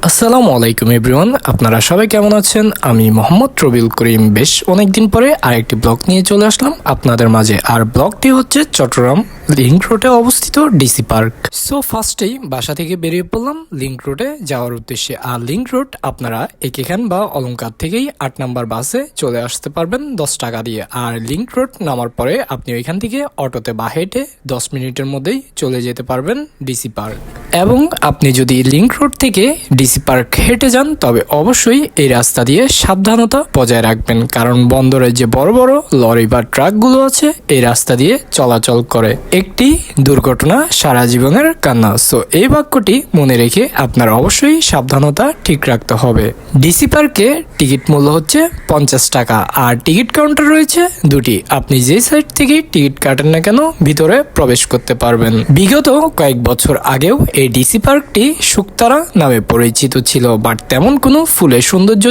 আসসালামু আলাইকুম এভরিওয়ান, আপনারা সবাই কেমন আছেন? আমি মোহাম্মদ রবিউল করিম বেশ অনেকদিন পরে আরেকটি ব্লগ নিয়ে চলে আসলাম আপনাদের মাঝে। আর ব্লগটি হচ্ছে চট্টগ্রাম লিংক রোডে অবস্থিত ডিসি পার্ক। সো ফার্স্টেই বাসা থেকে বেরিয়ে পড়লাম লিংক রোডে যাওয়ার উদ্দেশ্যে। আর লিংক রোড আপনারা এখান বা অলংকার থেকেই 8 নাম্বার বাসে চলে আসতে পারবেন 10 টাকা দিয়ে। আর লিংক রোড নামার পরে আপনি ওইখান থেকে অটোতে বা হেঁটে 10 মিনিটের মধ্যেই চলে যেতে পারবেন ডিসি পার্ক। এবং আপনি যদি লিংক রোড থেকে ডিসি পার্ক হেঁটে যান তবে অবশ্যই এই রাস্তা দিয়ে সাবধানতা বজায় রাখবেন, কারণ বন্দরে যে বড় বড় লরি বা ট্রাকগুলো আছে এই রাস্তা দিয়ে চলাচল করে। একটি দুর্ঘটনা সারা জীবনের কান্না। সো এই বাক্যটি মনে রেখে আপনার অবশ্যই সাবধানতা ঠিক রাখতে হবে। ডিসি পার্কে টিকিট মূল্য হচ্ছে 50 টাকা। আর টিকিট কাউন্টার রয়েছে দুটি, আপনি যে সাইড থেকে টিকিট কাটেন না কেন ভিতরে প্রবেশ করতে পারবেন। বিগত কয়েক বছর আগেও এই ডিসি পার্কটি শুকতারা নামে পরিচিত ছিল, বাট তেমন কোনো ফুলের সৌন্দর্য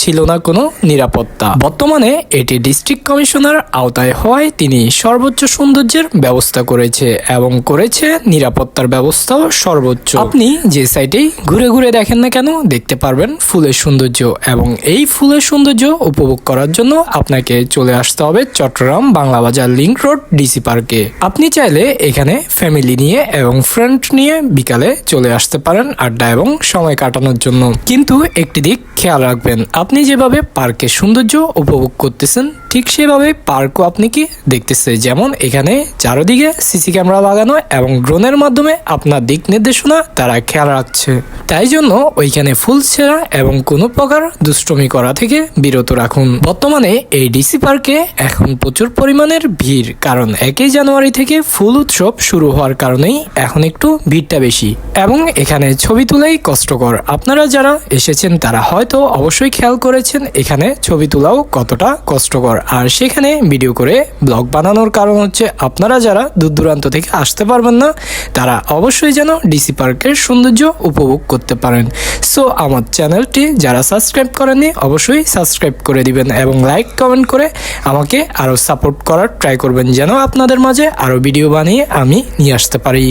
ছিল না কোনো নিরাপত্তা। বর্তমানে এটি ডিস্ট্রিক্ট কমিশনার আওতায় হওয়ায় তিনি সর্বোচ্চ সৌন্দর্যের ব্যবস্থা করেছে এবং করেছে নিরাপত্তার ব্যবস্থাও সর্বোচ্চ। আপনি যে সাইটেই ঘুরে ঘুরে দেখেন না কেন দেখতে পারবেন ফুলের সৌন্দর্য, এবং এই ফুলের সৌন্দর্য উপভোগ করার জন্য আপনাকে চলে আসতে হবে চট্টগ্রাম বাংলা বাজার লিংক রোড ডিসি পার্কে। আপনি চাইলে এখানে ফ্যামিলি নিয়ে এবং ফ্রেন্ড নিয়ে বিকালে চলে আসতে পারেন আড্ডা এবং সময় কাটানোর জন্য। কিন্তু একটি দিক খেয়াল রাখবেন, আপনি যেভাবে পার্কের সৌন্দর্য উপভোগ করতেছেন ঠিক সেভাবে পার্কও আপনি কি দেখতেছে। যেমন এখানে চারদিকে সিসি ক্যামেরা লাগানো এবং ড্রোনের মাধ্যমে আপনার দিক নির্দেশনা তারা খেয়াল রাখছে। তাই জন্য ওইখানে ফুল ছেঁড়া এবং কোনো প্রকার দুষ্টুমি করা থেকে বিরত রাখুন। বর্তমানে এই ডিসি পার্কে এখন প্রচুর পরিমাণের ভিড়, কারণ 1 জানুয়ারি থেকে ফুল উৎসব শুরু হওয়ার কারণেই এখন একটু ভিড়টা বেশি। এবং এখানে ছবি তোলাই কষ্টকর। আপনারা যারা এসেছেন তারা হয়তো অবশ্যই খেয়াল করেছেন এখানে ছবি তোলাও কতটা কষ্টকর। আর সেখানে ভিডিও করে ব্লগ বানানোর কারণ হচ্ছে আপনারা যারা দূর দূরান্ত থেকে আসতে পারবেন না তারা অবশ্যই যেন ডিসি পার্কের সৌন্দর্য উপভোগ করতে পারেন। সো আমার চ্যানেলটি যারা সাবস্ক্রাইব করেননি অবশ্যই সাবস্ক্রাইব করে দিবেন এবং লাইক কমেন্ট করে আমাকে আরও সাপোর্ট করার ট্রাই করবেন, যেন আপনাদের মাঝে আরও ভিডিও বানিয়ে আমি নিয়ে আসতে পারি।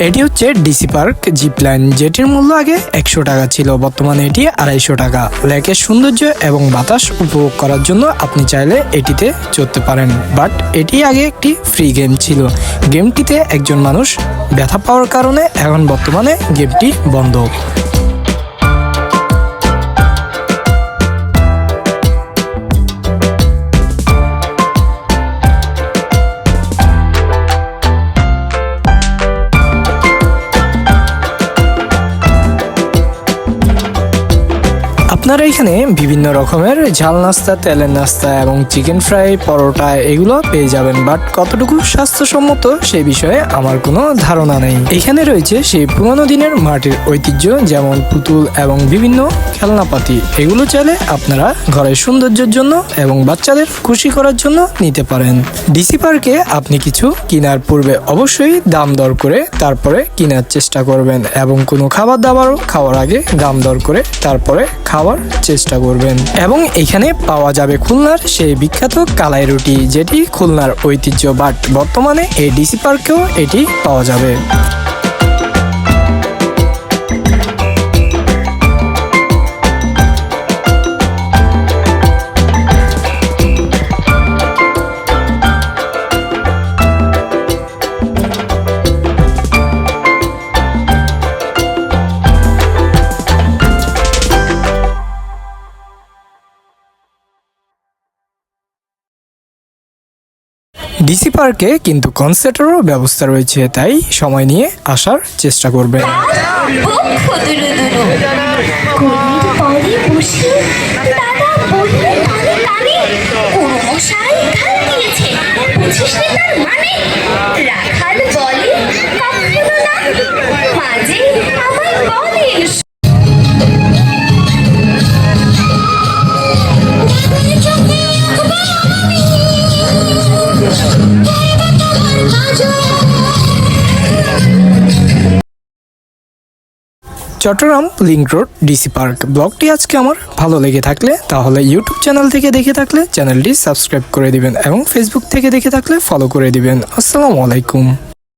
এটি হচ্ছে ডিসি পার্ক জিপ লাইন, যেটির মূল্য আগে 100 টাকা ছিল, বর্তমানে এটি 250 টাকা। লেকের সৌন্দর্য এবং বাতাস উপভোগ করার জন্য আপনি চাইলে এটিতে চড়তে পারেন, বাট এটি আগে একটি ফ্রি গেম ছিল। গেমটিতে একজন মানুষ ব্যথা পাওয়ার কারণে এখন বর্তমানে গেমটি বন্ধ। আপনারা এখানে বিভিন্ন রকমের ঝাল নাস্তা, তেলের নাস্তা এবং চিকেন ফ্রাই, পরোটা এগুলো পেয়ে যাবেন, বাট কতটুকু স্বাস্থ্যসম্মত সেই বিষয়ে আমার কোনো ধারণা নেই। এখানে রয়েছে সেই পুরোনো দিনের মাটির ঐতিহ্য, যেমন পুতুল এবং বিভিন্ন খেলনাপাতি। এগুলো চাইলে আপনারা ঘরের সৌন্দর্যের জন্য এবং বাচ্চাদের খুশি করার জন্য নিতে পারেন। ডিসি পার্কে আপনি কিছু কেনার পূর্বে অবশ্যই দাম দর করে তারপরে কেনার চেষ্টা করবেন, এবং কোনো খাবার দাবারও খাওয়ার আগে দাম দর করে তারপরে খাওয়ার চেষ্টা করবেন। এবং এখানে পাওয়া যাবে খুলনার সেই বিখ্যাত কালাই রুটি, যেটি খুলনার ঐতিহ্য, বাট বর্তমানে এই ডিসি পার্কেও এটি পাওয়া যাবে। ডিসি পার্কে কিন্তু কনসার্টেরও ব্যবস্থা রয়েছে, তাই সময় নিয়ে আসার চেষ্টা করবেন। Chittagong link road DC park. ব্লগটি আজকে আমার ভালো লেগে থাকলে তাহলে ইউটিউব চ্যানেল থেকে দেখে থাকলে চ্যানেলটি সাবস্ক্রাইব করে দিবেন এবং ফেসবুক থেকে দেখে থাকলে ফলো করে দিবেন। আসসালামু আলাইকুম।